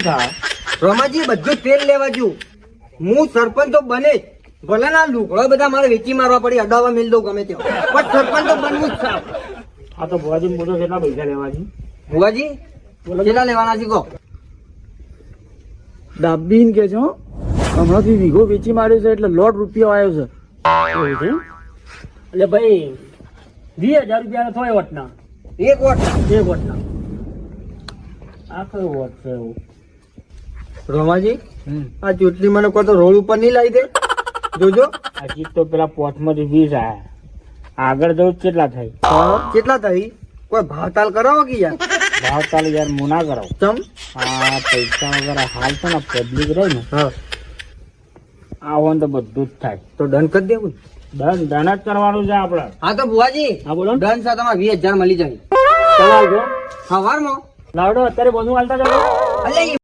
થાય રમાજી બધું તેલ લેવા જુ હું સરપંચ તો બને જ. ભલે ના લુગડો બધા મારે વેચી મારવા પડી અડાવા મિલ દઉં ગમે તે પણ સરપંચ તો બનવું જ સાહેબ. આ તો ભુવાજી બોલો કેટલા પૈસા લેવા છે ભુવાજી કેટલા લેવાના છે કહો. દાબીન કે છે હો. હમણાંથી વીઘો વેચી માર્યો છે એટલે $1 આવ્યો છે. એવું છે એટલે ભાઈ 20,000 રૂપિયા થોય વટના એક વોટ એક વટના આ કયો વટ છે એવું રમાજી આ ચૂંટણી મને કોઈ તો રોડ ઉપર નહીં લાવી દે જોજો. હજી તો પેલા પોથમાંથી 20 આયા આગળ જવું કેટલા થાય કેટલા થઈ કોઈ ભાવતાલ કરાવો કે યાર. ભાવ ચાલે યાર મુના કરો ચમ આ પૈસા વગર હાલ છે ને પબ્લિક રહે ને હા આવો તો બધું જ થાય તો ડન કરી દેવું દન જ કરવાનું છે આપડે. હા તો ભુવાજી હા બોલો ડન સાથે 20,000 મળી જાય ચલાવજો સવારમાં. લાવડો અત્યારે બધું હાલતા ચાલો અલે